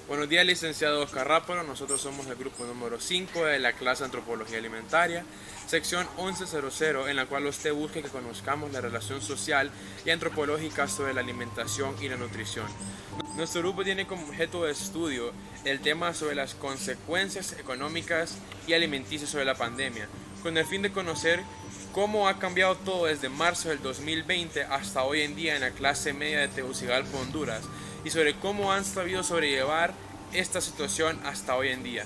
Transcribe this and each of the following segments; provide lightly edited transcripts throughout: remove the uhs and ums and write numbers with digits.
Buenos días, licenciado Oscar Rápalo. Nosotros somos el grupo número 5 de la clase Antropología Alimentaria, sección 1100, en la cual usted busca que conozcamos la relación social y antropológica sobre la alimentación y la nutrición. Nuestro grupo tiene como objeto de estudio el tema sobre las consecuencias económicas y alimenticias sobre la pandemia, con el fin de conocer cómo ha cambiado todo desde marzo del 2020 hasta hoy en día en la clase media de Tegucigalpa, Honduras, y sobre cómo han sabido sobrellevar esta situación hasta hoy en día.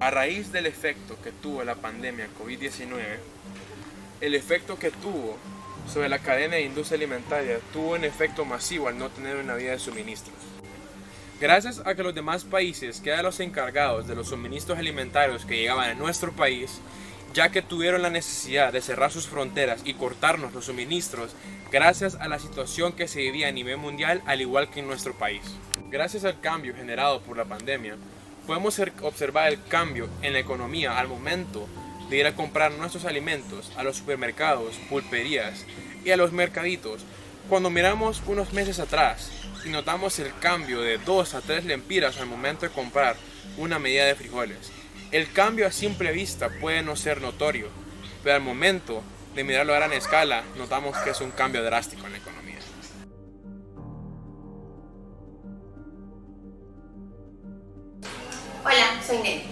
A raíz del efecto que tuvo la pandemia COVID-19, el efecto que tuvo sobre la cadena de industria alimentaria tuvo un efecto masivo al no tener una vía de suministros. Gracias a que los demás países quedan los encargados de los suministros alimentarios que llegaban a nuestro país, ya que tuvieron la necesidad de cerrar sus fronteras y cortarnos los suministros gracias a la situación que se vivía a nivel mundial, al igual que en nuestro país. Gracias al cambio generado por la pandemia, podemos observar el cambio en la economía al momento de ir a comprar nuestros alimentos a los supermercados, pulperías y a los mercaditos. Cuando miramos unos meses atrás y notamos el cambio de 2 a 3 lempiras al momento de comprar una medida de frijoles, el cambio a simple vista puede no ser notorio, pero al momento de mirarlo a gran escala notamos que es un cambio drástico en la economía. Hola, soy Nelly.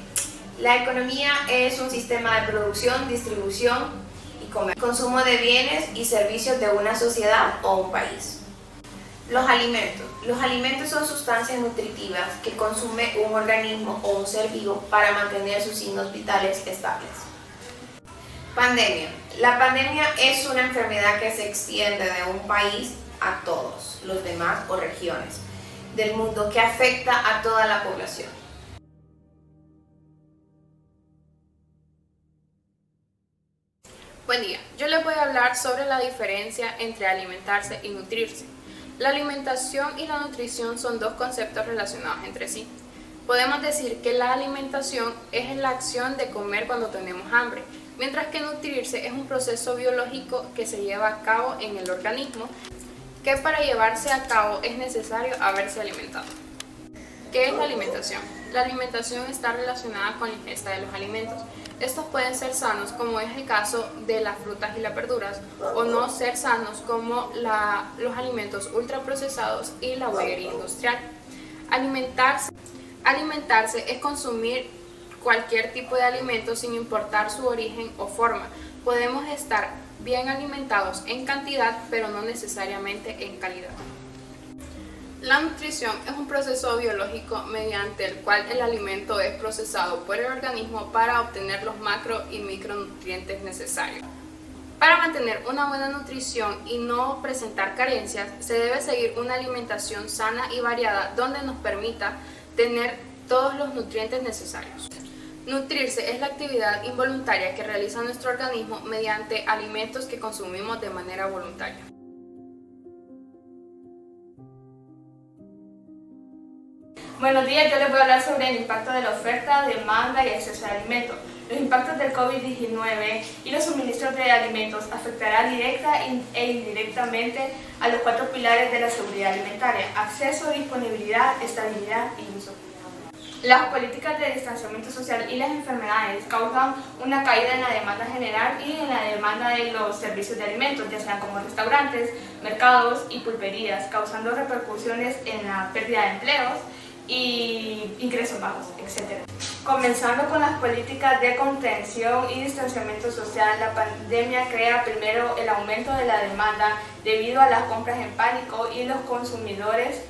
La economía es un sistema de producción, distribución y consumo de bienes y servicios de una sociedad o un país. Los alimentos. Los alimentos son sustancias nutritivas que consume un organismo o un ser vivo para mantener sus signos vitales estables. Pandemia. La pandemia es una enfermedad que se extiende de un país a todos los demás o regiones del mundo que afecta a toda la población. Buen día, yo les voy a hablar sobre la diferencia entre alimentarse y nutrirse. La alimentación y la nutrición son dos conceptos relacionados entre sí. Podemos decir que la alimentación es la acción de comer cuando tenemos hambre, mientras que nutrirse es un proceso biológico que se lleva a cabo en el organismo, que para llevarse a cabo es necesario haberse alimentado. ¿Qué es la alimentación? La alimentación está relacionada con la ingesta de los alimentos. Estos pueden ser sanos, como es el caso de las frutas y las verduras, o no ser sanos, como los alimentos ultraprocesados y la bollería industrial. Alimentarse es consumir cualquier tipo de alimento sin importar su origen o forma. Podemos estar bien alimentados en cantidad, pero no necesariamente en calidad. La nutrición es un proceso biológico mediante el cual el alimento es procesado por el organismo para obtener los macro y micronutrientes necesarios. Para mantener una buena nutrición y no presentar carencias, se debe seguir una alimentación sana y variada donde nos permita tener todos los nutrientes necesarios. Nutrirse es la actividad involuntaria que realiza nuestro organismo mediante alimentos que consumimos de manera voluntaria. Buenos días, yo les voy a hablar sobre el impacto de la oferta, demanda y acceso al alimento. Los impactos del COVID-19 y los suministros de alimentos afectarán directa e indirectamente a los 4 pilares de la seguridad alimentaria: acceso, disponibilidad, estabilidad y uso. Las políticas de distanciamiento social y las enfermedades causan una caída en la demanda general y en la demanda de los servicios de alimentos, ya sean como restaurantes, mercados y pulperías, causando repercusiones en la pérdida de empleos y ingresos bajos, etc. Comenzando con las políticas de contención y distanciamiento social, la pandemia crea primero el aumento de la demanda debido a las compras en pánico y los consumidores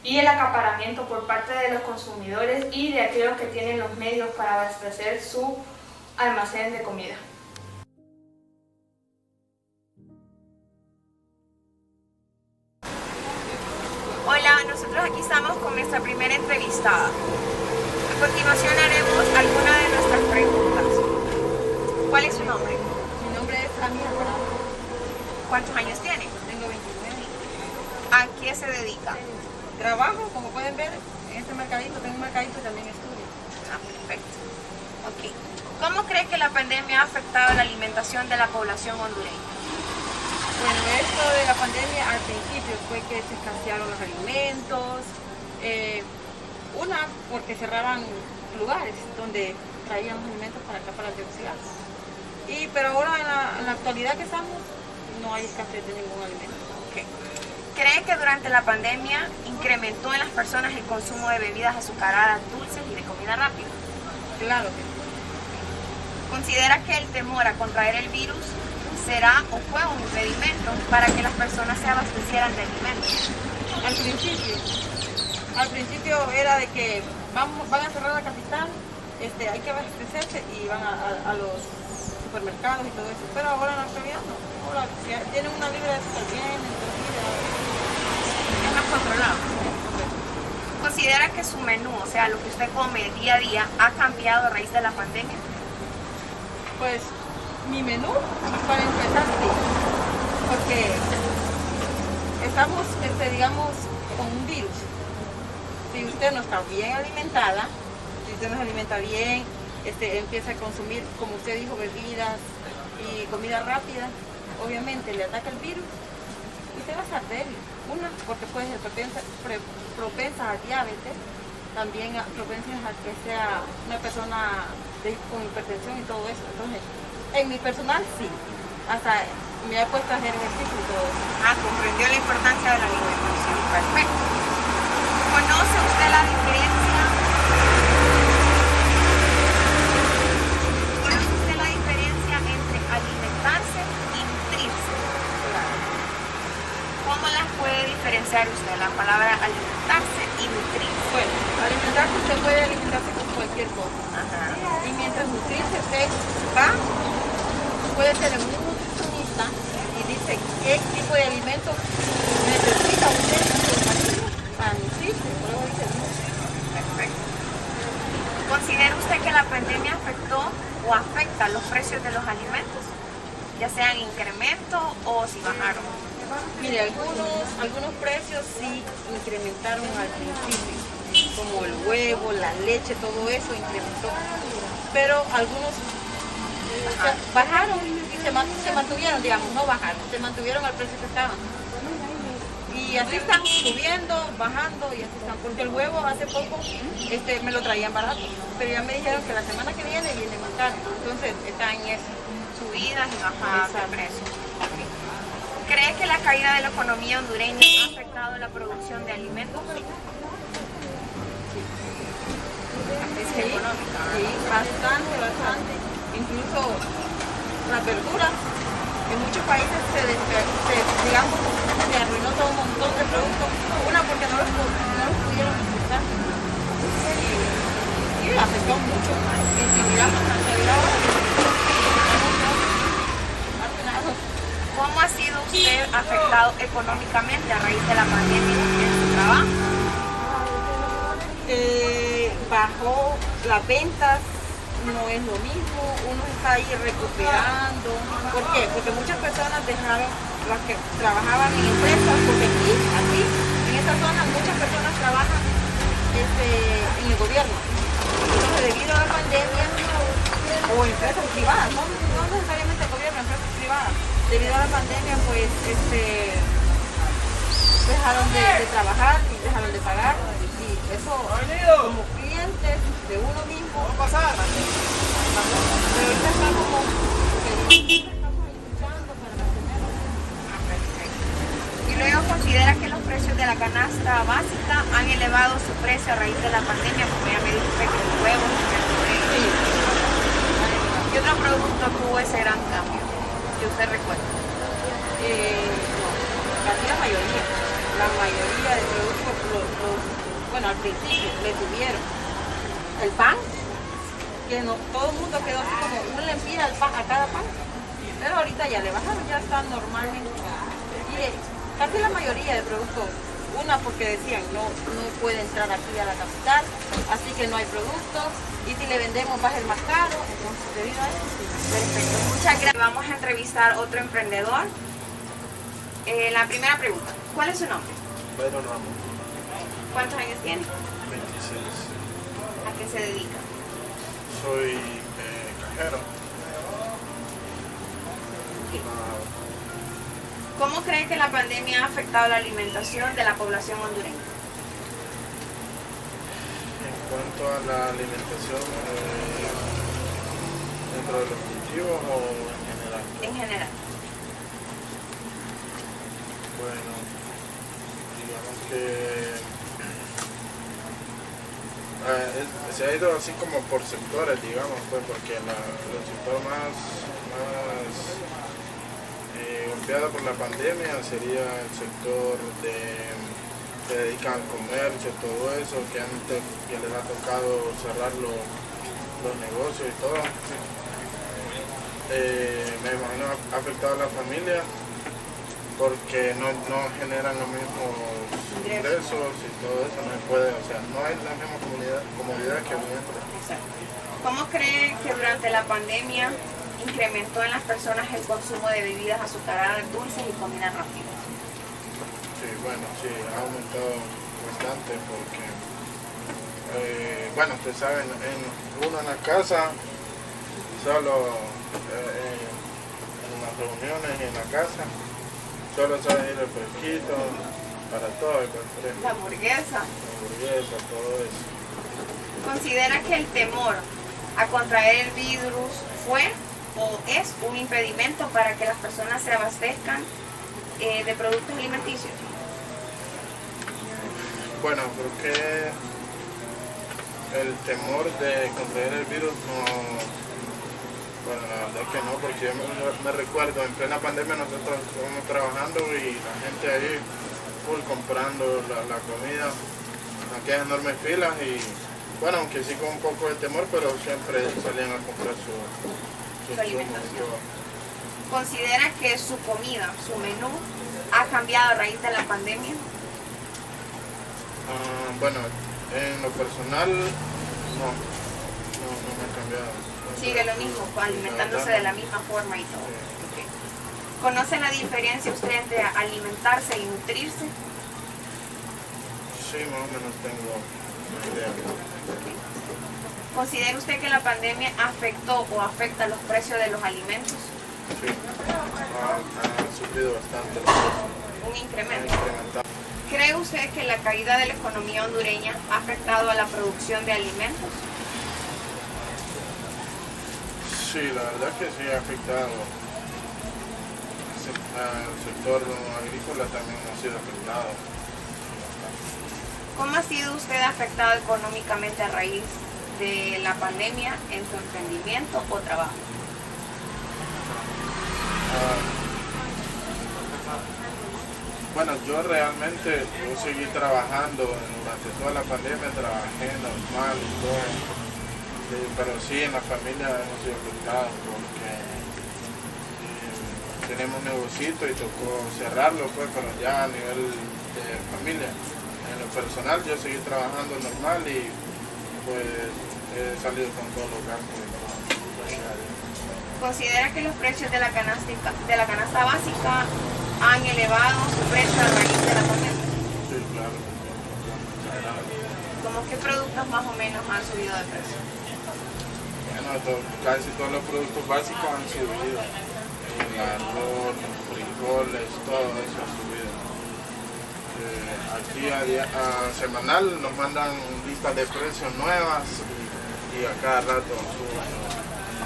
y el acaparamiento por parte de los consumidores y de aquellos que tienen los medios para abastecer su almacén de comida. Hola, nosotros aquí estamos con nuestra primera entrevistada. A continuación haremos algunas de nuestras preguntas. ¿Cuál es su nombre? Mi nombre es Ami Alvarado. ¿Cuántos años tiene? Tengo 29. ¿A qué se dedica? Trabajo, como pueden ver, en este mercadito. Tengo un mercadito y también estudio. Ah, perfecto. Ok. ¿Cómo cree que la pandemia ha afectado la alimentación de la población hondureña? Bueno, esto de la pandemia al principio fue que se escasearon los alimentos. Una, porque cerraban lugares donde traíamos alimentos para acá, para Tegucigalpa. Pero ahora en la actualidad que estamos, no hay escasez de ningún alimento. Ok. ¿Cree que durante la pandemia incrementó en las personas el consumo de bebidas azucaradas, dulces y de comida rápida? Claro que sí. ¿Considera que el temor a contraer el virus será o fue un impedimento para que las personas se abastecieran de alimentos? Al principio era de que van a cerrar la capital, hay que abastecerse y van a los supermercados y todo eso, pero ahora en la actualidad no. Ahora si tienen una libra de súper bien, entonces Es más controlado. ¿Considera que su menú, o sea, lo que usted come día a día, ha cambiado a raíz de la pandemia? pues mi menú, para empezar, sí, porque estamos, digamos, con un virus. Si usted no está bien alimentada, si usted no se alimenta bien, empieza a consumir, como usted dijo, bebidas y comida rápida, obviamente le ataca el virus y se va a estar débil. Una, porque puede ser propensa a diabetes, también propensa a que sea una persona con hipertensión y todo eso. Entonces, en mi personal sí, hasta me ha puesto a hacer ejercicio y todo eso. Comprendió la importancia de la alimentación. Perfecto. ¿Conoce usted la diferencia? ¿Conoce usted la diferencia entre alimentarse y nutrirse? ¿Cómo las puede diferenciar usted la palabra alimentarse y nutrirse? Bueno, alimentarse, usted puede alimentarse con cualquier cosa. Ajá. Y mientras nutrirse, usted va, puede ser un nutricionista y dice qué tipo de alimento necesita usted en su organismo para nutrirse. Luego dice nutrirse. Perfecto. ¿Considera usted que la pandemia afectó o afecta los precios de los alimentos? Ya sean incremento o si bajaron. Mire, algunos precios sí incrementaron al principio, como el huevo, la leche, todo eso incrementó. Pero algunos bajaron y se mantuvieron, digamos, no bajaron, se mantuvieron al precio que estaban. Y así están subiendo, bajando y así están. Porque el huevo hace poco me lo traían barato, pero ya me dijeron que la semana que viene más caro. Entonces están en eso. Subidas y bajadas de precios. ¿Cree que la caída de la economía hondureña ha afectado la producción de alimentos? Es económica. Sí, bastante. Incluso las verduras. En muchos países se arruinó todo un montón de productos. Una, porque no los pudieron exportar. Y afectó mucho. Y si miramos la actualidad ahora, ¿Cómo ha sido usted afectado económicamente a raíz de la pandemia en su trabajo? Bajó las ventas, no es lo mismo, uno está ahí recuperando. ¿Por qué? Porque muchas personas dejaron las que trabajaban en empresas, porque aquí, en esta zona, muchas personas trabajan en el gobierno. Entonces, debido a la pandemia, o empresas privadas, no necesariamente el gobierno, empresas privadas, debido a la pandemia, pues dejaron de trabajar y dejaron de pagar. Y eso, como clientes de uno mismo, va a pasar. Pero ahorita está como estamos luchando para mantenerlo. Y luego considera que los precios de la canasta básica han elevado su precio a raíz de la pandemia, como ya me dijo que los huevos, ¿qué otro producto tuvo ese gran cambio que usted recuerda? Casi la mayoría de productos, bueno, al principio le subieron. El pan, que no, todo el mundo quedó así como un lempira a cada pan, pero ahorita ya le bajaron, ya está normalmente. Y casi la mayoría de productos Una porque decían no puede entrar aquí a la capital, así que no hay productos, y si le vendemos va a ser más caro, entonces debido a eso sí. Perfecto, muchas gracias. Vamos a entrevistar a otro emprendedor. La primera pregunta, ¿cuál es su nombre? Pedro Ramos, ¿Cuántos años tiene? 26. ¿A qué se dedica? Soy cajero. ¿Cómo cree que la pandemia ha afectado la alimentación de la población hondureña? En cuanto a la alimentación, dentro de los cultivos o en general. En general. Bueno, digamos que se ha ido así como por sectores, digamos, pues, porque el sector más golpeado por la pandemia sería el sector que dedican al comercio, todo eso, que les ha tocado cerrar los negocios y todo. Me imagino ha afectado a la familia porque no generan los mismos ingresos y todo eso, no se puede, o sea, no hay la misma comodidad que nuestra. Exacto. ¿Cómo cree que durante la pandemia incrementó en las personas el consumo de bebidas azucaradas, dulces y comida rápida? Sí, bueno, sí, ha aumentado bastante porque, bueno, ustedes saben, uno en la casa, solo en las reuniones y en la casa, solo sabe ir el fresquito, para todo, La hamburguesa. todo eso. ¿Considera que el temor a contraer el virus fue o es un impedimento para que las personas se abastezcan de productos alimenticios? Bueno, creo que el temor de contraer el virus no, bueno, la verdad es que no, porque yo me recuerdo, en plena pandemia nosotros estábamos trabajando y la gente ahí full comprando la comida, aquellas enormes filas y bueno, aunque sí con un poco de temor, pero siempre salían a comprar su alimentación. ¿Considera que su comida, su menú, ha cambiado a raíz de la pandemia? Bueno, en lo personal, no me ha cambiado. Sigue lo mismo, alimentándose de la misma forma y todo. Okay. ¿Conoce la diferencia usted entre alimentarse y nutrirse? Sí, más o menos tengo una idea. ¿Considera usted que la pandemia afectó o afecta los precios de los alimentos? Sí, ha subido bastante. Un incremento. ¿Cree usted que la caída de la economía hondureña ha afectado a la producción de alimentos? Sí, la verdad que sí ha afectado. El sector agrícola también ha sido afectado. ¿Cómo ha sido usted afectado económicamente a raíz de la pandemia en su emprendimiento o trabajo? Bueno, yo realmente seguí trabajando durante toda la pandemia, trabajé normal y todo, pero sí en la familia hemos sido afectados porque tenemos un negocito y tocó cerrarlo, pues, pero ya a nivel de familia. En lo personal yo seguí trabajando normal y pues he salido con todos los gastos. ¿Considera que los precios de la canasta básica han elevado su precio a raíz de la pandemia? Sí, claro. ¿Cómo qué productos más o menos han subido de precio? Bueno, casi todos los productos básicos han subido. El arroz, los frijoles, todo eso ha subido. Aquí a semanal nos mandan listas de precios nuevas y a cada rato suben.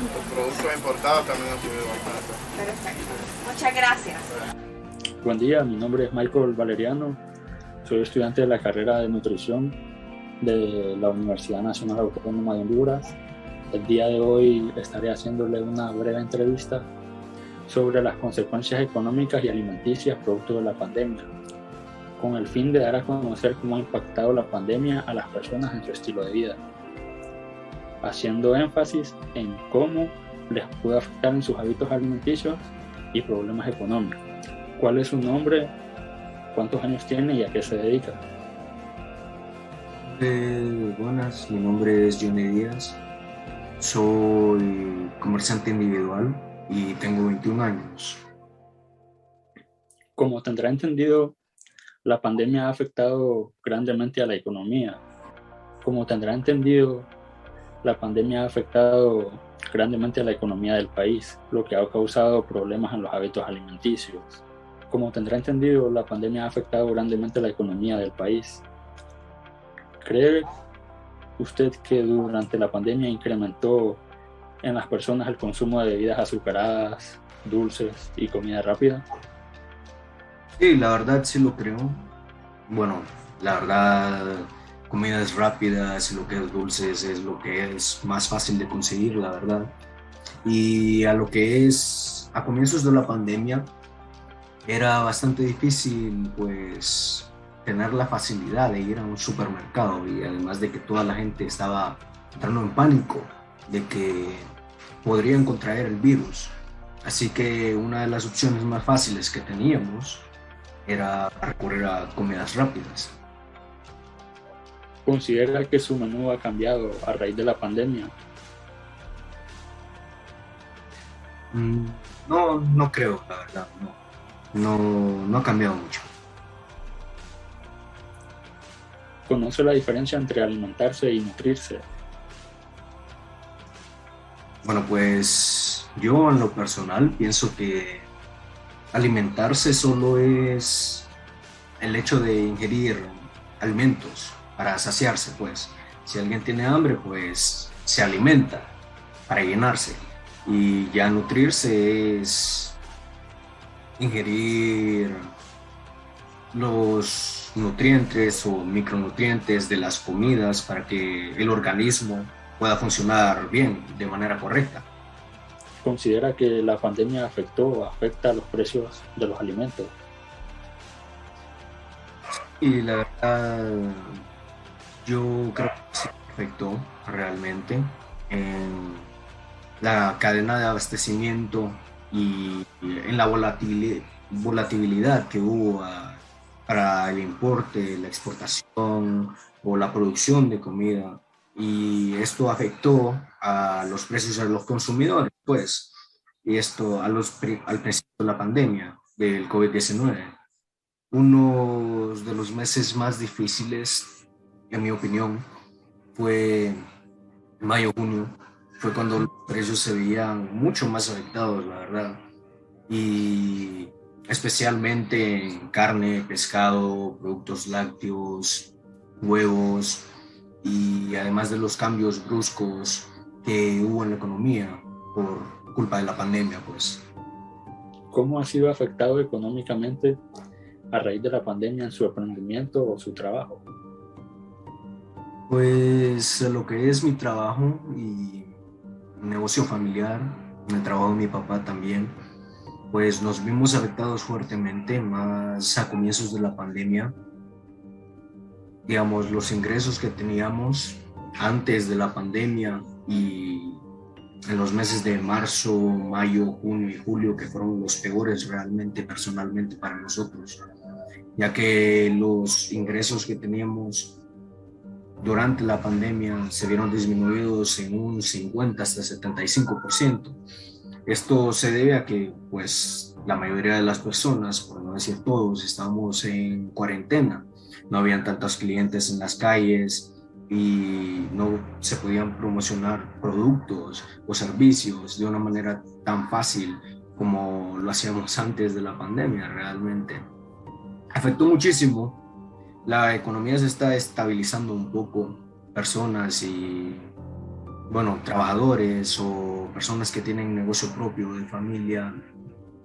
Los productos importados también han subido bastante. Perfecto. Muchas gracias. Buen día, mi nombre es Michael Valeriano, soy estudiante de la carrera de nutrición de la Universidad Nacional Autónoma de Honduras. El día de hoy estaré haciéndole una breve entrevista sobre las consecuencias económicas y alimenticias producto de la pandemia, con el fin de dar a conocer cómo ha impactado la pandemia a las personas en su estilo de vida, haciendo énfasis en cómo les puede afectar en sus hábitos alimenticios y problemas económicos. ¿Cuál es su nombre? ¿Cuántos años tiene y a qué se dedica? Buenas, mi nombre es Johnny Díaz, soy comerciante individual y tengo 21 años. Como tendrá entendido, la pandemia ha afectado grandemente a la economía. Como tendrá entendido, la pandemia ha afectado grandemente a la economía del país, lo que ha causado problemas en los hábitos alimenticios. Como tendrá entendido, la pandemia ha afectado grandemente a la economía del país. ¿Cree usted que durante la pandemia incrementó en las personas el consumo de bebidas azucaradas, dulces y comida rápida? Sí, la verdad sí lo creo. Bueno, la verdad, comidas rápidas, lo que es dulces, es lo que es más fácil de conseguir, la verdad. Y a lo que es a comienzos de la pandemia, era bastante difícil, pues, tener la facilidad de ir a un supermercado, y además de que toda la gente estaba entrando en pánico de que podrían contraer el virus. Así que una de las opciones más fáciles que teníamos era recurrir a comidas rápidas. ¿Considera que su menú ha cambiado a raíz de la pandemia? No, no creo, la verdad, no ha cambiado mucho. ¿Conoce la diferencia entre alimentarse y nutrirse? Bueno, pues yo en lo personal pienso que alimentarse solo es el hecho de ingerir alimentos para saciarse, pues. Si alguien tiene hambre, pues se alimenta para llenarse. Y ya nutrirse es ingerir los nutrientes o micronutrientes de las comidas para que el organismo pueda funcionar bien, de manera correcta. ¿Considera que la pandemia afectó o afecta los precios de los alimentos? Y la verdad, yo creo que sí afectó realmente en la cadena de abastecimiento y en la volatilidad que hubo para el importe, la exportación o la producción de comida. Y esto afectó a los precios de los consumidores, pues, y esto al principio de la pandemia del COVID-19. Uno de los meses más difíciles, en mi opinión, fue mayo-junio. Fue cuando los precios se veían mucho más afectados, la verdad. Y especialmente en carne, pescado, productos lácteos, huevos, y además de los cambios bruscos que hubo en la economía por culpa de la pandemia, pues. ¿Cómo ha sido afectado económicamente a raíz de la pandemia en su emprendimiento o su trabajo? Pues lo que es mi trabajo y negocio familiar, el trabajo de mi papá también, pues nos vimos afectados fuertemente, más a comienzos de la pandemia. Digamos, los ingresos que teníamos antes de la pandemia y en los meses de marzo, mayo, junio y julio, que fueron los peores realmente personalmente para nosotros, ya que los ingresos que teníamos durante la pandemia se vieron disminuidos en un 50 hasta 75%. Esto se debe a que, pues, la mayoría de las personas, por no decir todos, estábamos en cuarentena. No habían tantos clientes en las calles y no se podían promocionar productos o servicios de una manera tan fácil como lo hacíamos antes de la pandemia. Realmente afectó muchísimo. La economía se está estabilizando un poco. Personas y, bueno, trabajadores o personas que tienen negocio propio de familia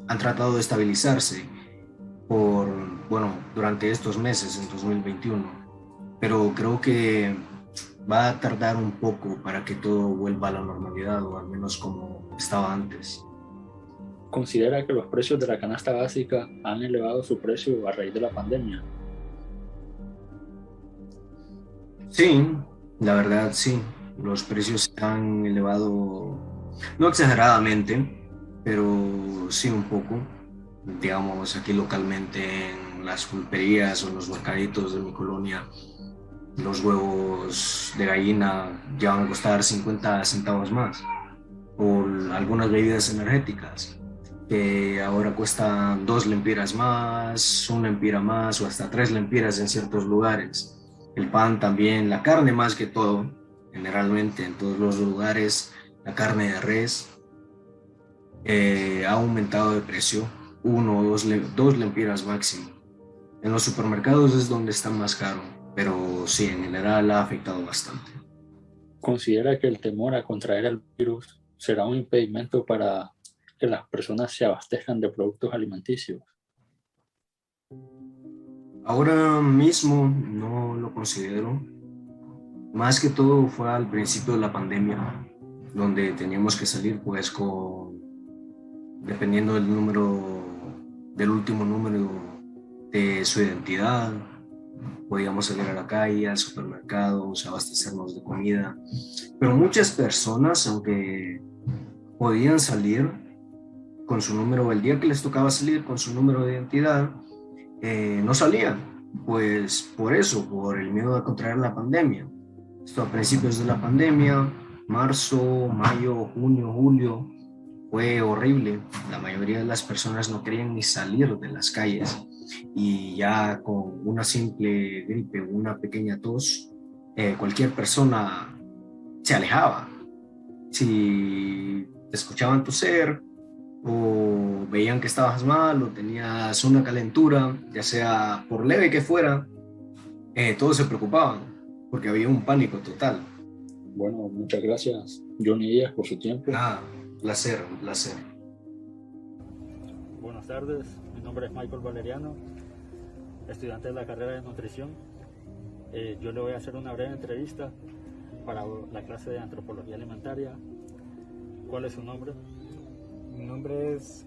han tratado de estabilizarse durante estos meses en 2021, pero creo que va a tardar un poco para que todo vuelva a la normalidad, o al menos como estaba antes. ¿Considera que los precios de la canasta básica han elevado su precio a raíz de la pandemia? Sí, la verdad sí, los precios se han elevado, no exageradamente, pero sí un poco. Digamos, aquí localmente en en las pulperías o en los mercaditos de mi colonia, los huevos de gallina ya van a costar 50 centavos más, o algunas bebidas energéticas que ahora cuestan 2 lempiras más, 1 lempira más o hasta 3 lempiras en ciertos lugares. El pan también, la carne más que todo, generalmente en todos los lugares, la carne de res ha aumentado de precio, 1 o 2 lempiras máximo. En los supermercados es donde está más caro, pero sí, en general ha afectado bastante. ¿Considera que el temor a contraer el virus será un impedimento para que las personas se abastezcan de productos alimenticios? Ahora mismo no lo considero. Más que todo fue al principio de la pandemia, donde teníamos que salir pues dependiendo del último número de su identidad. Podíamos salir a la calle, al supermercado, abastecernos de comida. Pero muchas personas, aunque podían salir con su número, el día que les tocaba salir con su número de identidad, no salían. Pues por el miedo a contraer la pandemia. Esto a principios de la pandemia, marzo, mayo, junio, julio, fue horrible. La mayoría de las personas no querían ni salir de las calles y ya con una simple gripe o una pequeña tos, cualquier persona se alejaba. Si te escuchaban toser o veían que estabas mal o tenías una calentura, ya sea por leve que fuera, todos se preocupaban porque había un pánico total. Bueno, muchas gracias, Johnny Díaz, por su tiempo. Un placer. Buenas tardes, mi nombre es Michael Valeriano, estudiante de la carrera de nutrición. Yo le voy a hacer una breve entrevista para la clase de antropología alimentaria. ¿Cuál es su nombre? Mi nombre es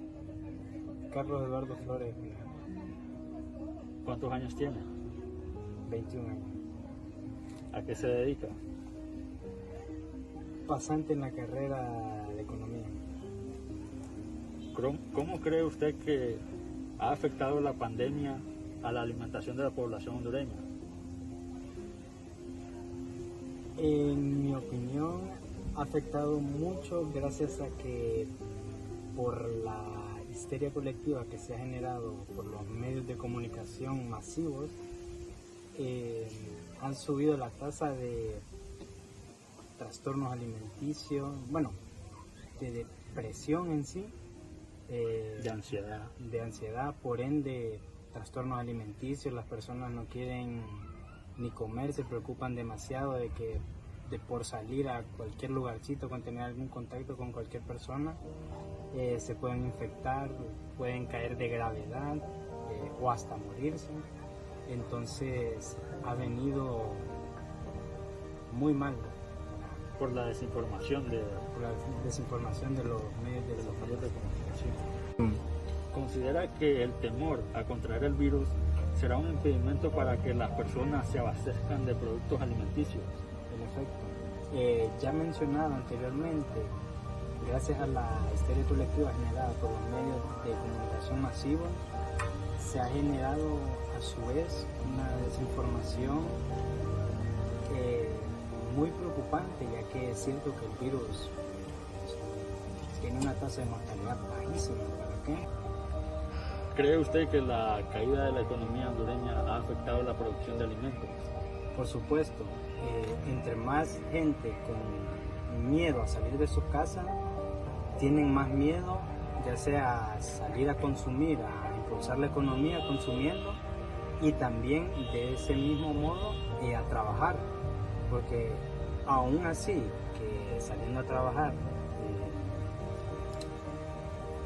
Carlos Eduardo Flores. ¿Cuántos años tiene? 21 años. ¿A qué se dedica? Pasante en la carrera de economía. ¿Cómo cree usted que ha afectado la pandemia a la alimentación de la población hondureña? En mi opinión, ha afectado mucho gracias a que por la histeria colectiva que se ha generado por los medios de comunicación masivos, han subido la tasa de trastornos alimenticios, de depresión en sí, de ansiedad, por ende trastornos alimenticios. Las personas no quieren ni comer, se preocupan demasiado de por salir a cualquier lugarcito, con tener algún contacto con cualquier persona, se pueden infectar, pueden caer de gravedad o hasta morirse. Entonces ha venido muy mal por la desinformación de los medios de comunicación. ¿Considera que el temor a contraer el virus será un impedimento para que las personas se abastezcan de productos alimenticios? En efecto, ya mencionado anteriormente, gracias a la histeria colectiva generada por los medios de comunicación masivos, se ha generado a su vez una desinformación muy preocupante, ya que es cierto que el virus tiene una tasa de mortalidad bajísima. ¿Para qué? ¿Cree usted que la caída de la economía hondureña ha afectado la producción de alimentos? Por supuesto, entre más gente con miedo a salir de su casa, tienen más miedo, ya sea a salir a consumir, a impulsar la economía consumiendo, y también de ese mismo modo a trabajar, porque aún así que saliendo a trabajar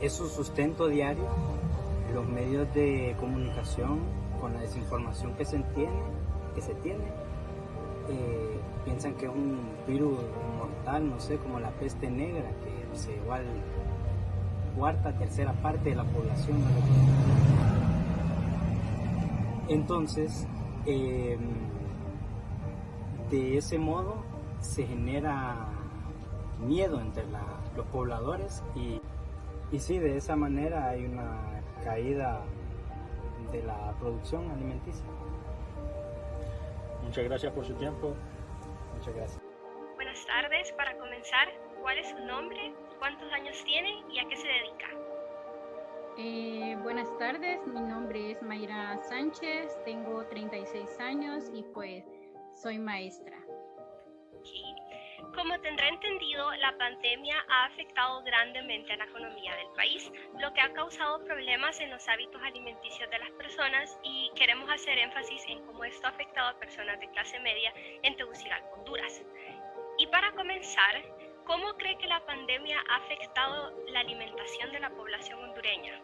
es su sustento diario, los medios de comunicación con la desinformación que se tiene, piensan que es un virus mortal, no sé, como la peste negra, que se lleva cuarta, tercera parte de la población. Entonces, de ese modo se genera miedo entre los pobladores y sí, de esa manera hay una caída de la producción alimenticia. Muchas gracias por su tiempo. Muchas gracias. Buenas tardes. Para comenzar, ¿cuál es su nombre? ¿Cuántos años tiene y a qué se dedica? Buenas tardes, mi nombre es Mayra Sánchez, tengo 36 años y pues soy maestra. Como tendrá entendido, la pandemia ha afectado grandemente a la economía del país, lo que ha causado problemas en los hábitos alimenticios de las personas, y queremos hacer énfasis en cómo esto ha afectado a personas de clase media en Tegucigalpa, Honduras. Y para comenzar, ¿cómo cree que la pandemia ha afectado la alimentación de la población hondureña?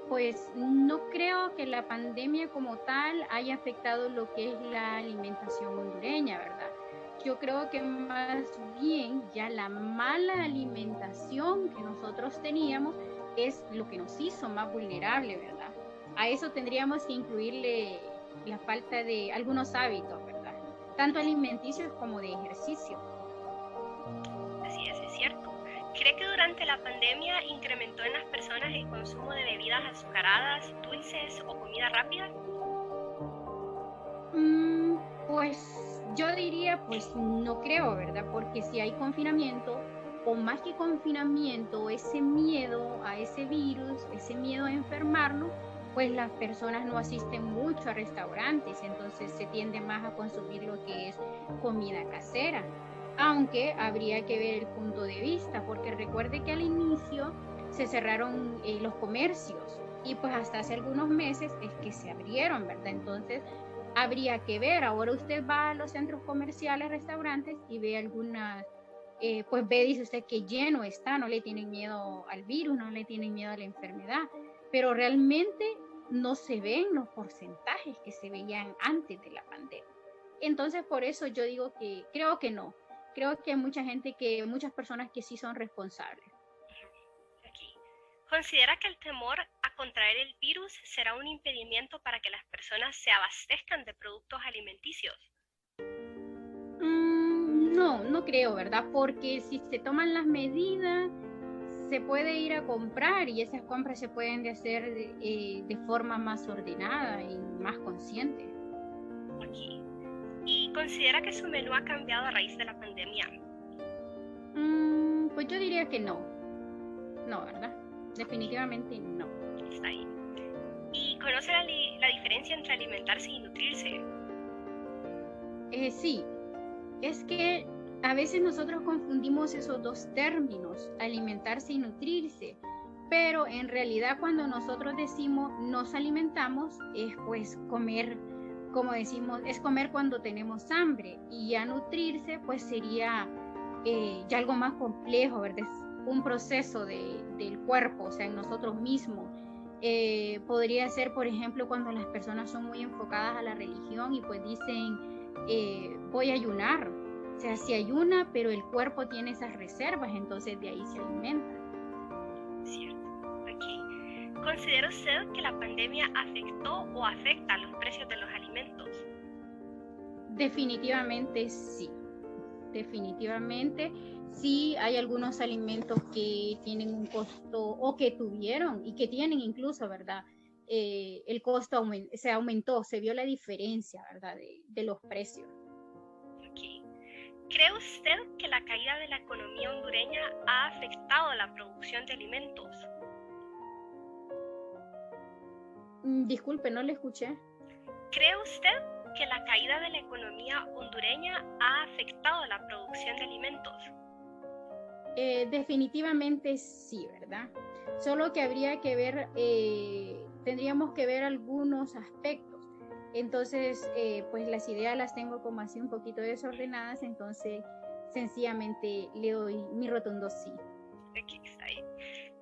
Pues no creo que la pandemia como tal haya afectado lo que es la alimentación hondureña, ¿verdad? Yo creo que más bien ya la mala alimentación que nosotros teníamos es lo que nos hizo más vulnerables, ¿verdad? A eso tendríamos que incluirle la falta de algunos hábitos, ¿verdad? Tanto alimenticios como de ejercicio. Así es cierto. ¿Cree que durante la pandemia incrementó en las personas el consumo de bebidas azucaradas, dulces o comida rápida? Pues yo diría, pues no creo, ¿verdad? Porque si hay confinamiento, o más que confinamiento, ese miedo a ese virus, ese miedo a enfermarnos, pues las personas no asisten mucho a restaurantes, entonces se tiende más a consumir lo que es comida casera. Aunque habría que ver el punto de vista, porque recuerde que al inicio se cerraron los comercios y pues hasta hace algunos meses es que se abrieron, ¿verdad? Entonces habría que ver, ahora usted va a los centros comerciales, restaurantes y ve algunas, pues ve, dice usted que lleno está, no le tienen miedo al virus, no le tienen miedo a la enfermedad, pero realmente no se ven los porcentajes que se veían antes de la pandemia. Entonces por eso yo digo que creo que no. Creo que hay muchas personas que sí son responsables. ¿Considera que el temor a contraer el virus será un impedimento para que las personas se abastezcan de productos alimenticios? No creo, ¿verdad? Porque si se toman las medidas, se puede ir a comprar y esas compras se pueden hacer de forma más ordenada y más consciente. ¿Y considera que su menú ha cambiado a raíz de la pandemia? Pues yo diría que no. No, ¿verdad? Definitivamente no. Está ahí. ¿Y conoce la diferencia entre alimentarse y nutrirse? Sí. Es que a veces nosotros confundimos esos dos términos, alimentarse y nutrirse. Pero en realidad cuando nosotros decimos nos alimentamos, es pues comer, como decimos, es comer cuando tenemos hambre, y ya nutrirse pues sería ya algo más complejo, ¿verdad? Es un proceso del cuerpo, o sea, en nosotros mismos. Podría ser, por ejemplo, cuando las personas son muy enfocadas a la religión y pues dicen, voy a ayunar. O sea, se ayuna, pero el cuerpo tiene esas reservas, entonces de ahí se alimenta. Cierto. ¿Considera usted que la pandemia afectó o afecta los precios de los alimentos? Definitivamente sí. Definitivamente sí, hay algunos alimentos que tienen un costo, o que tuvieron y que tienen incluso, ¿verdad? El costo se aumentó, se vio la diferencia, ¿verdad? De los precios. ¿Cree usted que la caída de la economía hondureña ha afectado la producción de alimentos? Disculpe, no le escuché. ¿Cree usted que la caída de la economía hondureña ha afectado la producción de alimentos? Definitivamente sí, ¿verdad? Solo que habría que ver, tendríamos que ver algunos aspectos. Entonces, pues las ideas las tengo como así un poquito desordenadas, entonces sencillamente le doy mi rotundo sí. Aquí está ahí.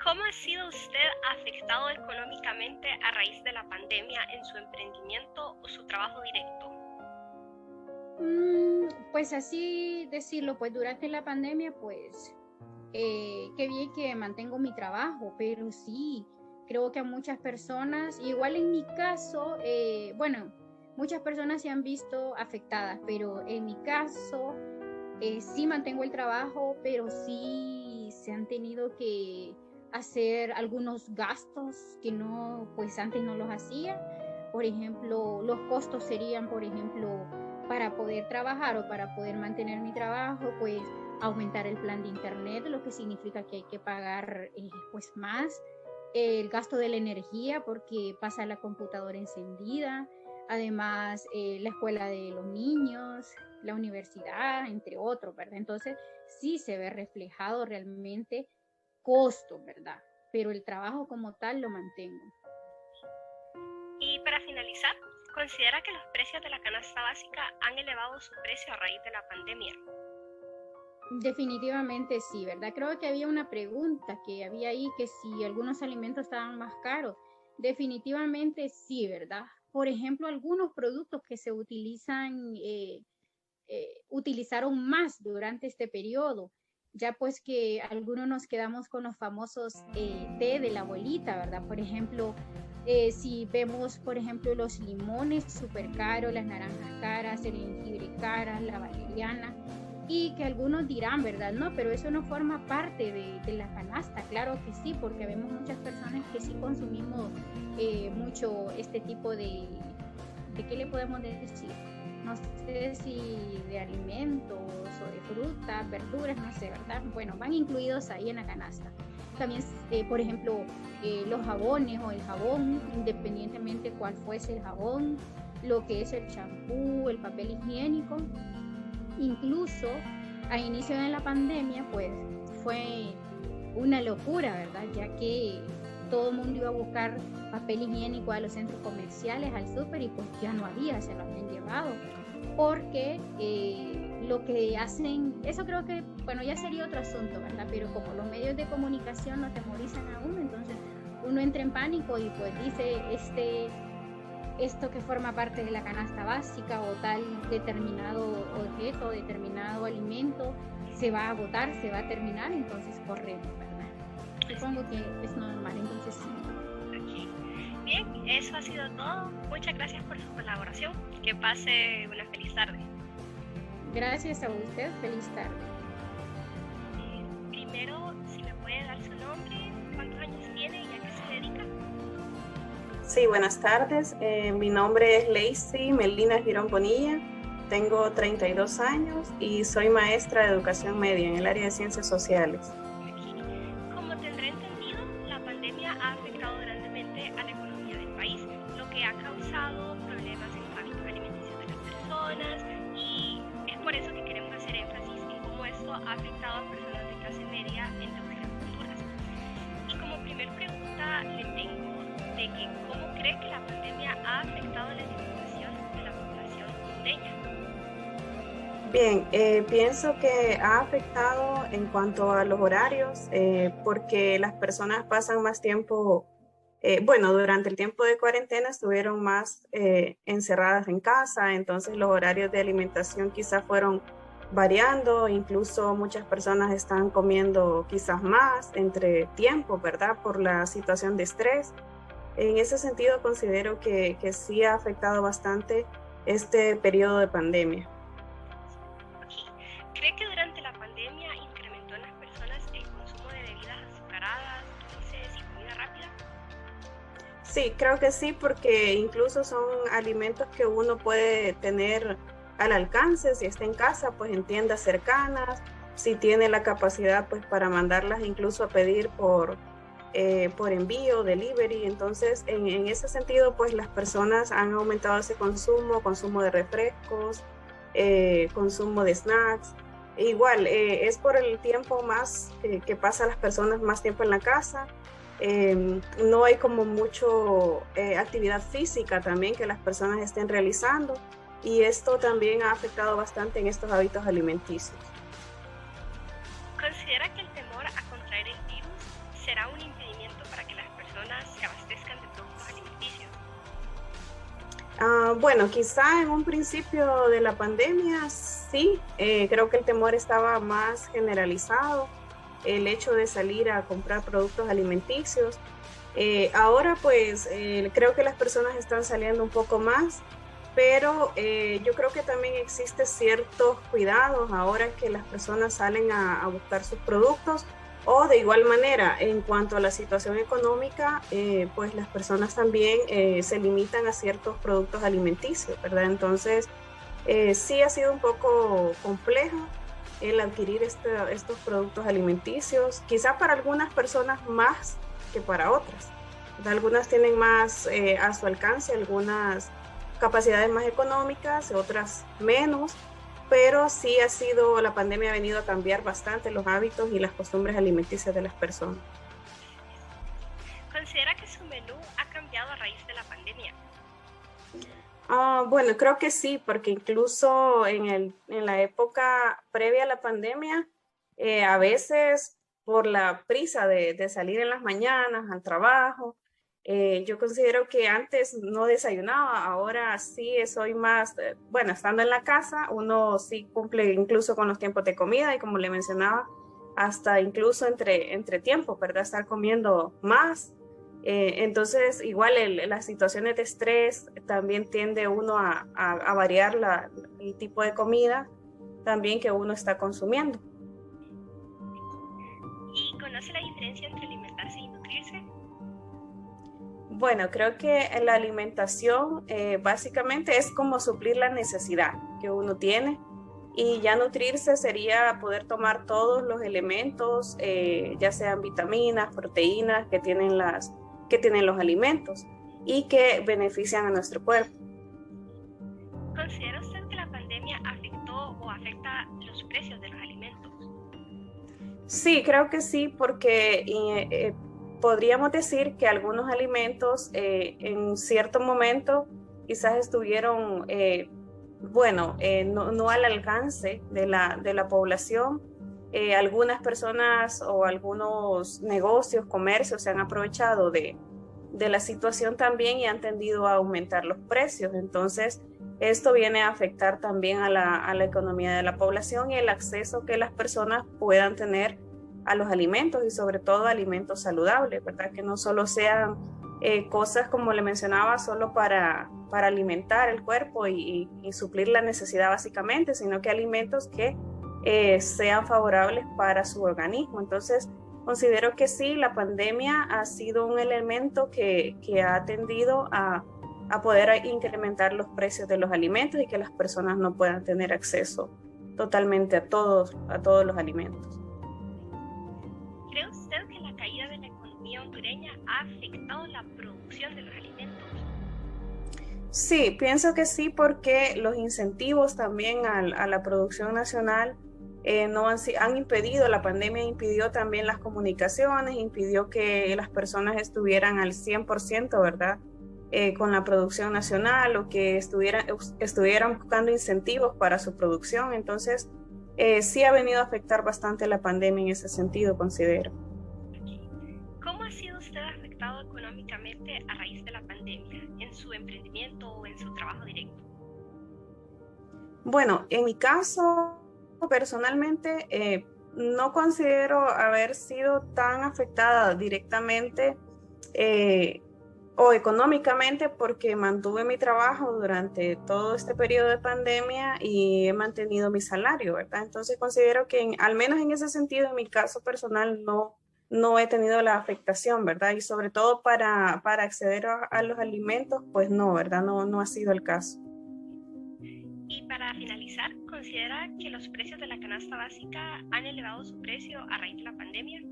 ¿Cómo ha sido usted afectado económicamente a raíz de la pandemia en su emprendimiento o su trabajo directo? Pues así decirlo, pues durante la pandemia, pues qué bien que mantengo mi trabajo, pero sí, creo que a muchas personas, igual en mi caso, bueno, muchas personas se han visto afectadas, pero en mi caso sí mantengo el trabajo, pero sí se han tenido que hacer algunos gastos que no, pues antes no los hacía. Por ejemplo, los costos serían, por ejemplo, para poder trabajar o para poder mantener mi trabajo, pues aumentar el plan de internet, lo que significa que hay que pagar pues más. El gasto de la energía porque pasa la computadora encendida, además la escuela de los niños, la universidad, entre otros, ¿verdad? Entonces sí se ve reflejado realmente costo, ¿verdad? Pero el trabajo como tal lo mantengo. Y para finalizar, ¿considera que los precios de la canasta básica han elevado su precio a raíz de la pandemia? Definitivamente sí, ¿verdad? Creo que había una pregunta que había ahí, que si algunos alimentos estaban más caros. Definitivamente sí, ¿verdad? Por ejemplo, algunos productos que se utilizan, utilizaron más durante este periodo, ya pues que algunos nos quedamos con los famosos té de la abuelita, ¿verdad? Por ejemplo, si vemos, por ejemplo, los limones súper caros, las naranjas caras, el jengibre caras, la valeriana, y que algunos dirán, ¿verdad? No, pero eso no forma parte de la canasta. Claro que sí, porque vemos muchas personas que sí consumimos mucho este tipo ¿de qué le podemos decir? No sé si de alimentos o de frutas, verduras, no sé, ¿verdad? Bueno, van incluidos ahí en la canasta. También, por ejemplo, los jabones o el jabón, independientemente cuál fuese el jabón, lo que es el champú, el papel higiénico. Incluso a inicio de la pandemia, pues fue una locura, ¿verdad? Ya que todo el mundo iba a buscar papel higiénico a los centros comerciales, al súper, y pues ya no había, se lo habían llevado. Porque lo que hacen, eso creo que, bueno, ya sería otro asunto, ¿verdad? Pero como los medios de comunicación no atemorizan a uno, entonces uno entra en pánico y pues dice esto que forma parte de la canasta básica o tal determinado objeto, determinado alimento se va a agotar, se va a terminar, entonces corremos, ¿verdad? Supongo que es normal, entonces sí. Okay. Bien, eso ha sido todo. Muchas gracias por su colaboración. Que pase una feliz tarde. Gracias a usted, feliz tarde. Primero, si me puede dar su nombre, cuántos años tiene y a qué se dedica. Sí, buenas tardes. Mi nombre es Lacey Melina Girón Bonilla. Tengo 32 años y soy maestra de educación media en el área de ciencias sociales. Como tendré entendido, la pandemia ha afectado grandemente a la economía del país, lo que ha causado problemas en los hábitos alimenticios de las personas, y es por eso que queremos hacer énfasis en cómo esto ha afectado a personas de clase media en diferentes culturas. Y como primer pregunta le tengo de que cómo cree que la pandemia ha afectado la alimentación de la población hondureña. Bien, pienso que ha afectado en cuanto a los horarios, porque las personas pasan más tiempo, durante el tiempo de cuarentena estuvieron más encerradas en casa, entonces los horarios de alimentación quizás fueron variando, incluso muchas personas están comiendo quizás más entre tiempo, ¿verdad? Por la situación de estrés. En ese sentido considero que sí ha afectado bastante este periodo de pandemia. ¿Cree que durante la pandemia incrementó en las personas el consumo de bebidas azucaradas, dulces y comida rápida? Sí, creo que sí, porque incluso son alimentos que uno puede tener al alcance si está en casa, pues en tiendas cercanas, si tiene la capacidad pues para mandarlas incluso a pedir por envío, delivery. Entonces en ese sentido pues las personas han aumentado ese consumo de refrescos, consumo de snacks. Igual es por el tiempo más que pasan las personas más tiempo en la casa. No hay como mucho actividad física también que las personas estén realizando, y esto también ha afectado bastante en estos hábitos alimenticios. ¿Considera que el temor a contraer el virus será un impedimento para que las personas se abastezcan de productos alimenticios? Bueno, quizá en un principio de la pandemia sí, creo que el temor estaba más generalizado, el hecho de salir a comprar productos alimenticios. Ahora pues creo que las personas están saliendo un poco más, pero yo creo que también existe ciertos cuidados ahora que las personas salen a buscar sus productos, O de igual manera, en cuanto a la situación económica, pues las personas también se limitan a ciertos productos alimenticios, ¿verdad? Entonces, sí ha sido un poco complejo el adquirir estos productos alimenticios, quizá para algunas personas más que para otras. Algunas tienen más a su alcance, algunas capacidades más económicas, otras menos, pero sí la pandemia ha venido a cambiar bastante los hábitos y las costumbres alimenticias de las personas. ¿Considera que su menú ha cambiado a raíz de la pandemia? Bueno, creo que sí, porque incluso en la época previa a la pandemia, a veces por la prisa de salir en las mañanas al trabajo, yo considero que antes no desayunaba, ahora sí soy más, bueno, estando en la casa, uno sí cumple incluso con los tiempos de comida y como le mencionaba, hasta incluso entre tiempos, ¿verdad? Estar comiendo más. Entonces, igual las situaciones de estrés también tiende uno a variar el tipo de comida también que uno está consumiendo. ¿Y conoce la diferencia entre alimentarse y nutrirse? Bueno, creo que la alimentación básicamente es como suplir la necesidad que uno tiene y ya nutrirse sería poder tomar todos los elementos, ya sean vitaminas, proteínas que tienen los alimentos y que benefician a nuestro cuerpo. ¿Considera usted que la pandemia afectó o afecta los precios de los alimentos? Sí, creo que sí, porque podríamos decir que algunos alimentos en cierto momento quizás estuvieron, no al alcance de la población. Algunas personas o algunos negocios, comercios se han aprovechado de la situación también y han tendido a aumentar los precios. Entonces, esto viene a afectar también a la economía de la población y el acceso que las personas puedan tener a los alimentos y sobre todo alimentos saludables, ¿verdad? Que no solo sean cosas, como le mencionaba, solo para alimentar el cuerpo y suplir la necesidad básicamente, sino que alimentos que sean favorables para su organismo. Entonces, considero que sí, la pandemia ha sido un elemento que ha tendido a poder incrementar los precios de los alimentos y que las personas no puedan tener acceso totalmente a todos los alimentos. ¿Cree usted que la caída de la economía hondureña ha afectado la producción de los alimentos? Sí, pienso que sí, porque los incentivos también a la producción nacional han impedido, la pandemia impidió también las comunicaciones, impidió que las personas estuvieran al 100%, ¿verdad? Con la producción nacional o que estuvieran buscando incentivos para su producción. Entonces, sí ha venido a afectar bastante la pandemia en ese sentido, considero. ¿Cómo ha sido usted afectado económicamente a raíz de la pandemia, en su emprendimiento o en su trabajo directo? Bueno, en mi caso, personalmente, no considero haber sido tan afectada directamente o económicamente porque mantuve mi trabajo durante todo este periodo de pandemia y he mantenido mi salario, ¿verdad? Entonces considero que al menos en ese sentido, en mi caso personal, no he tenido la afectación, ¿verdad? Y sobre todo para acceder a los alimentos, pues no, ¿verdad? No ha sido el caso. Y para finalizar, ¿considera que los precios de la canasta básica han elevado su precio a raíz de la pandemia?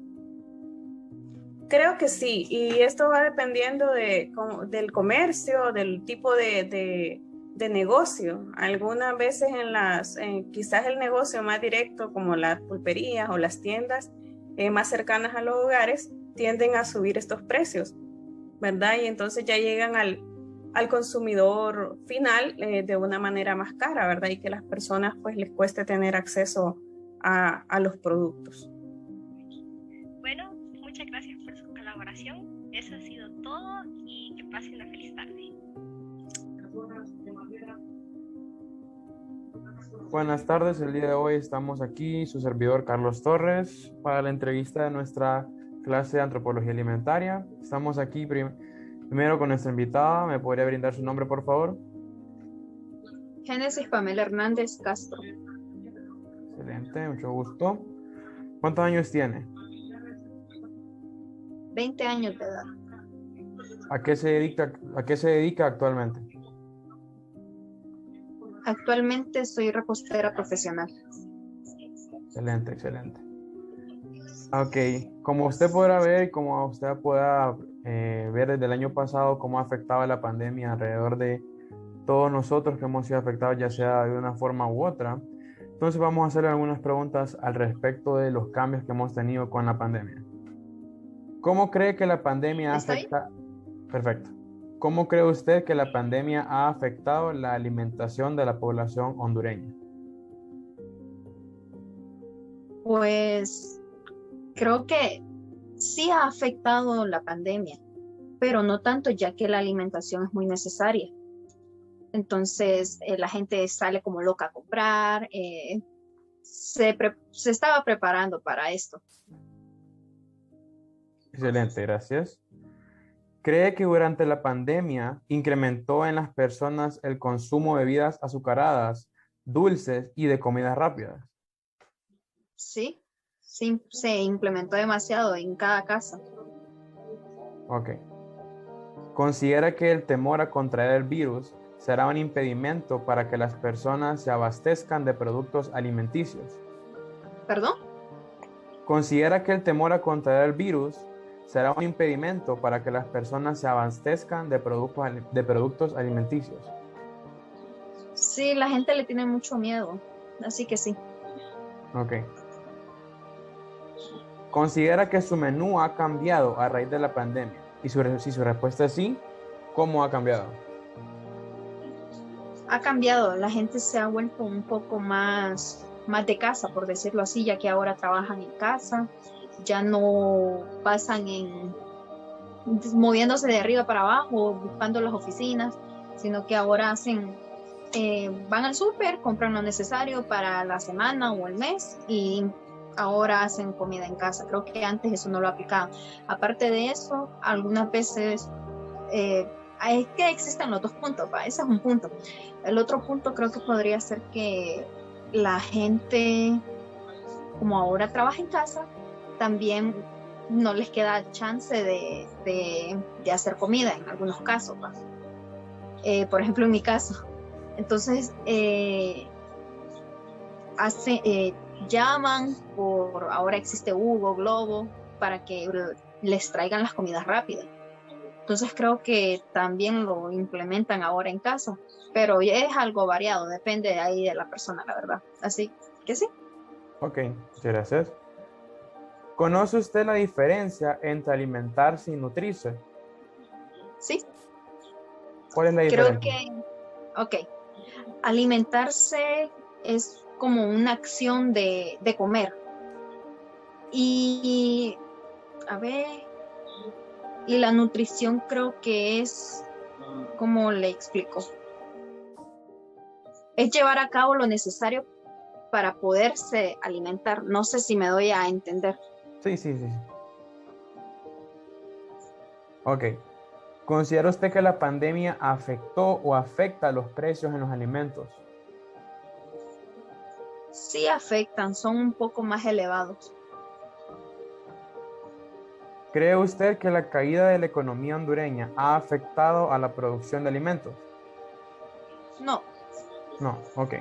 Creo que sí, y esto va dependiendo del comercio, del tipo de negocio. Algunas veces quizás el negocio más directo, como las pulperías o las tiendas más cercanas a los hogares, tienden a subir estos precios, ¿verdad? Y entonces ya llegan al consumidor final de una manera más cara, ¿verdad? Y que las personas pues les cueste tener acceso a los productos. Bueno, muchas gracias por su colaboración. Eso ha sido todo y que pase una feliz tarde. Buenas tardes, el día de hoy estamos aquí, su servidor Carlos Torres, para la entrevista de nuestra clase de Antropología Alimentaria. Estamos aquí primero con nuestra invitada. ¿Me podría brindar su nombre, por favor? Génesis Pamela Hernández Castro. Excelente, mucho gusto. ¿Cuántos años tiene? 20 años de edad. ¿A qué se dedica actualmente? Actualmente soy repostera profesional. Excelente, excelente. Ok, como usted podrá ver, como usted pueda ver desde el año pasado cómo ha afectado la pandemia alrededor de todos nosotros que hemos sido afectados, ya sea de una forma u otra. Entonces vamos a hacerle algunas preguntas al respecto de los cambios que hemos tenido con la pandemia. ¿Cómo cree que la pandemia afecta? Perfecto. ¿Cómo cree usted que la pandemia ha afectado la alimentación de la población hondureña? Pues creo que sí ha afectado la pandemia, pero no tanto, ya que la alimentación es muy necesaria. Entonces la gente sale como loca a comprar, se estaba preparando para esto. Excelente, gracias. ¿Cree que durante la pandemia incrementó en las personas el consumo de bebidas azucaradas, dulces y de comidas rápidas? Sí, se implementó demasiado en cada casa. Ok. ¿Considera que el temor a contraer el virus será un impedimento para que las personas se abastezcan de productos alimenticios? ¿Perdón? ¿Considera que el temor a contraer el virus será un impedimento para que las personas se abastezcan de productos alimenticios? Sí, la gente le tiene mucho miedo, así que sí. Ok. ¿Considera que su menú ha cambiado a raíz de la pandemia? Y si su respuesta es sí, ¿cómo ha cambiado? Ha cambiado, la gente se ha vuelto un poco más de casa, por decirlo así, ya que ahora trabajan en casa, ya no pasan moviéndose de arriba para abajo, buscando las oficinas, sino que ahora van al súper, compran lo necesario para la semana o el mes y ahora hacen comida en casa. Creo que antes eso no lo aplicaba. Aparte de eso, algunas veces es que existen los dos puntos, ese es un punto. El otro punto creo que podría ser que la gente, como ahora trabaja en casa, también no les queda chance de hacer comida en algunos casos. Por ejemplo, en mi caso. Entonces, llaman ahora existe Hugo, Globo, para que les traigan las comidas rápidas. Entonces creo que también lo implementan ahora en casa, pero es algo variado, depende de ahí de la persona, la verdad. Así que sí. Ok, muchas gracias. ¿Conoce usted la diferencia entre alimentarse y nutrirse? Sí. ¿Cuál es la diferencia? Creo que, alimentarse es como una acción de comer. Y, y la nutrición creo que es, ¿cómo le explico? Es llevar a cabo lo necesario para poderse alimentar. No sé si me doy a entender. Sí. Ok. ¿Considera usted que la pandemia afectó o afecta los precios en los alimentos? Sí afectan, son un poco más elevados. ¿Cree usted que la caída de la economía hondureña ha afectado a la producción de alimentos? No. No, ok.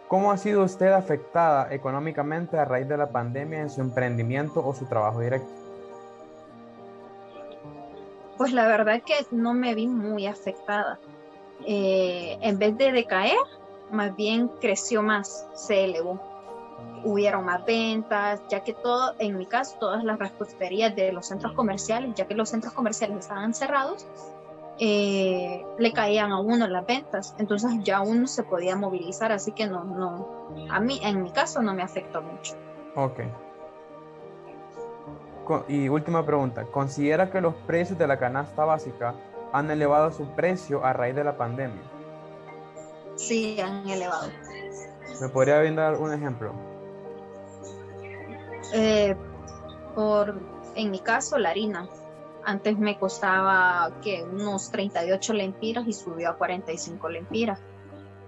¿Cómo ha sido usted afectada económicamente a raíz de la pandemia en su emprendimiento o su trabajo directo? Pues la verdad es que no me vi muy afectada. En vez de decaer, más bien creció más, se elevó. Hubieron más ventas, ya que en mi caso, todas las reposterías de los centros comerciales, ya que los centros comerciales estaban cerrados, le caían a uno las ventas, entonces ya uno se podía movilizar, así que a mí, en mi caso, no me afectó mucho. Ok. Y última pregunta, ¿considera que los precios de la canasta básica han elevado su precio a raíz de la pandemia? Sí, han elevado. ¿Me podría brindar un ejemplo? En mi caso, la harina. Antes me costaba unos 38 lempiras y subió a 45 lempiras.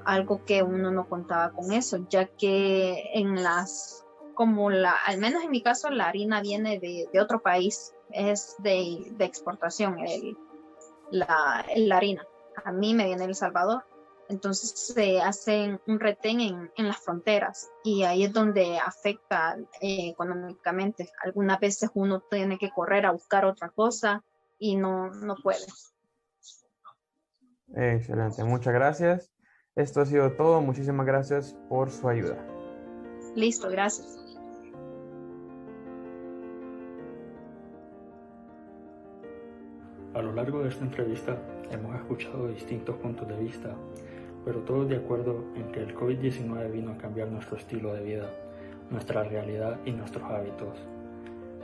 Algo que uno no contaba con eso, ya que en las como al menos en mi caso, la harina viene de otro país, es de exportación, la harina. A mí me viene de El Salvador. Entonces se hacen un retén en las fronteras y ahí es donde afecta económicamente. Algunas veces uno tiene que correr a buscar otra cosa y no puede. Excelente, muchas gracias. Esto ha sido todo. Muchísimas gracias por su ayuda. Listo, gracias. A lo largo de esta entrevista hemos escuchado distintos puntos de vista, pero todos de acuerdo en que el COVID-19 vino a cambiar nuestro estilo de vida, nuestra realidad y nuestros hábitos.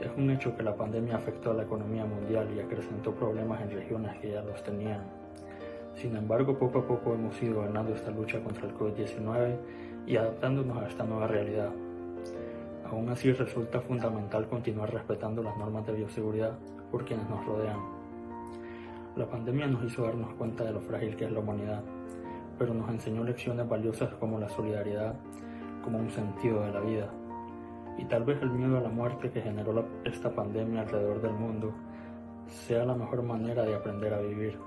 Es un hecho que la pandemia afectó a la economía mundial y acrecentó problemas en regiones que ya los tenían. Sin embargo, poco a poco hemos ido ganando esta lucha contra el COVID-19 y adaptándonos a esta nueva realidad. Aún así, resulta fundamental continuar respetando las normas de bioseguridad por quienes nos rodean. La pandemia nos hizo darnos cuenta de lo frágil que es la humanidad, pero nos enseñó lecciones valiosas como la solidaridad, como un sentido de la vida. Y tal vez el miedo a la muerte que generó esta pandemia alrededor del mundo sea la mejor manera de aprender a vivir.